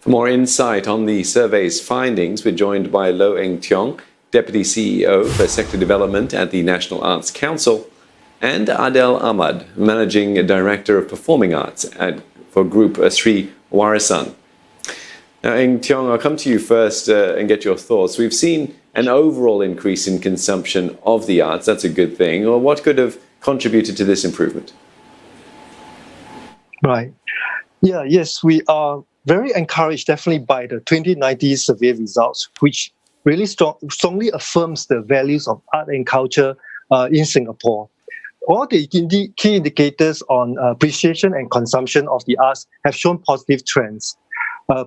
For more insight on the survey's findings, we're joined by Eng Teong, Deputy CEO for Sector Development at the National Arts Council, and Adel Ahmad, Managing Director of Performing Arts for Group Sri Warisan. Now, Eng Teong, I'll come to you first and get your thoughts. We've seen an overall increase in consumption of the arts. That's a good thing. Or what could have contributed to this improvement? Right. Yes, we are very encouraged definitely by the 2019 survey results, which really strongly affirms the values of art and culture in Singapore. All the key indicators on appreciation and consumption of the arts have shown positive trends.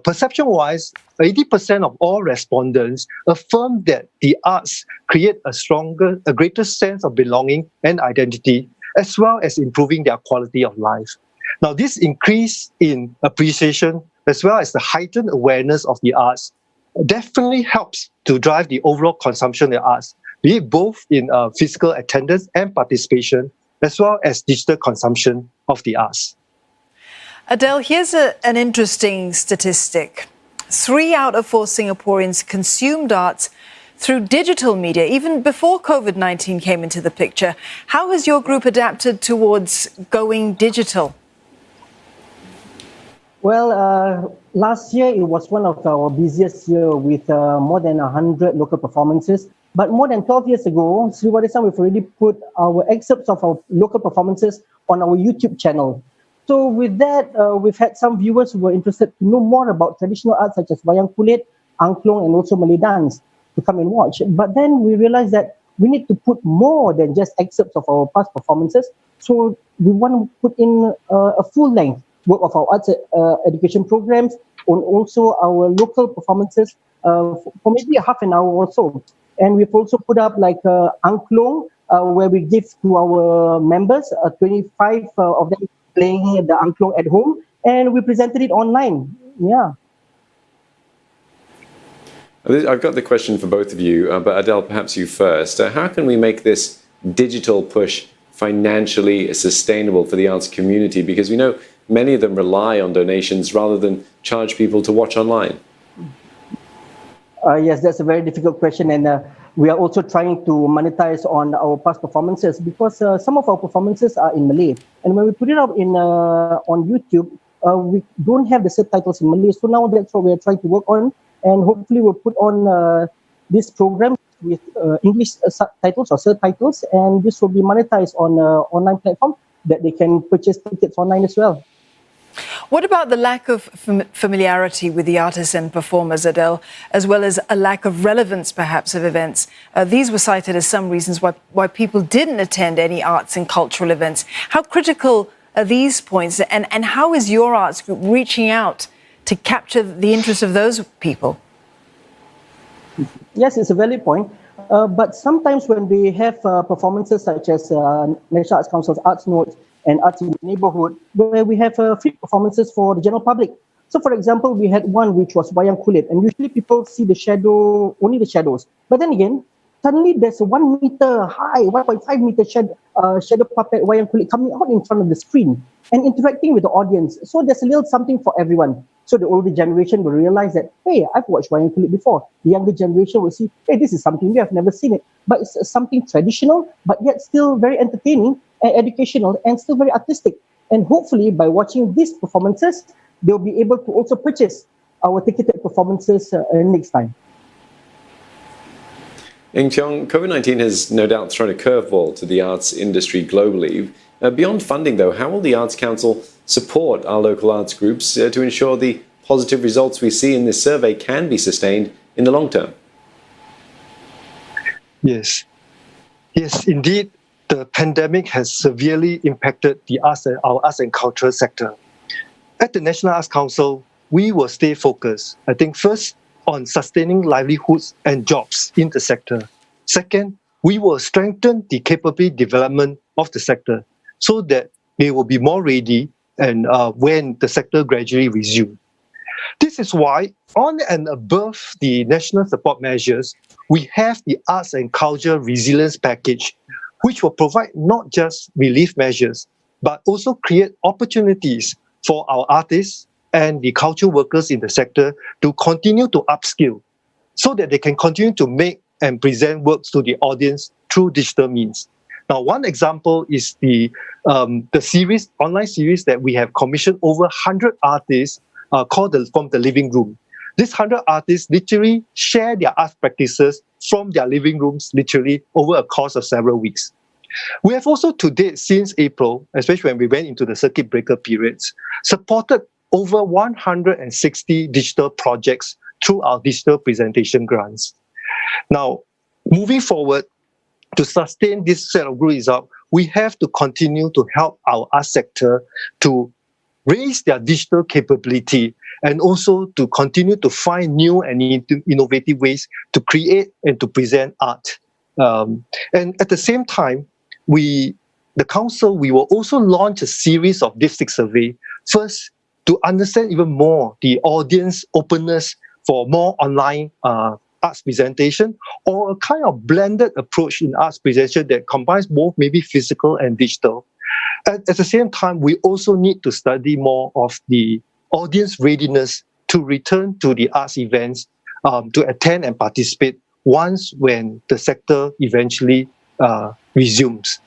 Perception-wise, 80% of all respondents affirm that the arts create a greater sense of belonging and identity, as well as improving their quality of life. Now, this increase in appreciation, as well as the heightened awareness of the arts, definitely helps to drive the overall consumption of the arts, be it both in physical attendance and participation, as well as digital consumption of the arts. Adel, here's an interesting statistic. 3 out of 4 Singaporeans consumed arts through digital media, even before COVID-19 came into the picture. How has your group adapted towards going digital? Well, last year it was one of our busiest years with more than 100 local performances. But more than 12 years ago, Sri Warisan, we've already put our excerpts of our local performances on our YouTube channel. So with that, we've had some viewers who were interested to know more about traditional arts such as wayang kulit, angklung, and also Malay dance to come and watch. But then we realized that we need to put more than just excerpts of our past performances. So we want to put in a full-length work of our arts education programs and also our local performances for maybe a half an hour or so. And we've also put up like angklung, where we give to our members 25 of them playing the angklung at home, and we presented it online. Yeah. I've got the question for both of you, but Adel, perhaps you first. How can we make this digital push financially sustainable for the arts community? Because we know many of them rely on donations rather than charge people to watch online. Yes, that's a very difficult question, and we are also trying to monetize on our past performances because some of our performances are in Malay, and when we put it up in on YouTube, we don't have the subtitles in Malay. So now that's what we are trying to work on, and hopefully we'll put on this program with English subtitles or subtitles, and this will be monetized on an online platform that they can purchase tickets online as well. What about the lack of familiarity with the artists and performers, Adel, as well as a lack of relevance, perhaps, of events? These were cited as some reasons why people didn't attend any arts and cultural events. How critical are these points, and how is your arts group reaching out to capture the interest of those people? Yes, it's a valid point. But sometimes when we have performances such as National Arts Council's Arts Notes and Arts in the Neighborhood, where we have free performances for the general public. So, for example, we had one which was wayang kulit, and usually people see the shadow, only the shadows. But then again, suddenly there's a 1 meter high, 1.5 meter shadow puppet wayang kulit coming out in front of the screen and interacting with the audience. So there's a little something for everyone. So the older generation will realize that, hey, I've watched wayang kulit before. The younger generation will see, hey, this is something new, I've never seen it. But it's something traditional, but yet still very entertaining and educational and still very artistic. And hopefully by watching these performances, they'll be able to also purchase our ticketed performances next time. Eng Teong, COVID-19 has no doubt thrown a curveball to the arts industry globally. Beyond funding, though, how will the Arts Council support our local arts groups to ensure the positive results we see in this survey can be sustained in the long term? Yes, indeed, the pandemic has severely impacted our arts and culture sector. At the National Arts Council, we will stay focused, I think, first on sustaining livelihoods and jobs in the sector. Second, we will strengthen the capability development of the sector so that they will be more ready and when the sector gradually resumes. This is why, on and above the national support measures, we have the Arts and Culture Resilience Package, which will provide not just relief measures, but also create opportunities for our artists, and the cultural workers in the sector to continue to upskill so that they can continue to make and present works to the audience through digital means. Now, one example is the online series that we have commissioned over 100 artists called From the Living Room. These 100 artists literally share their art practices from their living rooms literally over a course of several weeks. We have also to date, since April, especially when we went into the circuit breaker periods, supported over 160 digital projects through our digital presentation grants. Now, moving forward, to sustain this set of good results, we have to continue to help our art sector to raise their digital capability and also to continue to find new and innovative ways to create and to present art. And at the same time, the council, we will also launch a series of dipstick survey, first to understand even more the audience openness for more online arts presentation, or a kind of blended approach in arts presentation that combines both maybe physical and digital. At the same time, we also need to study more of the audience readiness to return to the arts events, to attend and participate once when the sector eventually resumes.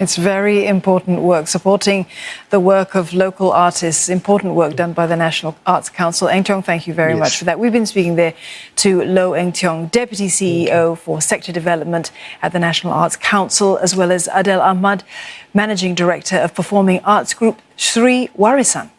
It's very important work, supporting the work of local artists, important work done by the National Arts Council. Eng Teong, thank you very much for that. We've been speaking there to Loh Eng Teong, Deputy CEO for Sector Development at the National Arts Council, as well as Adel Ahmad, Managing Director of Performing Arts Group Sri Warisan.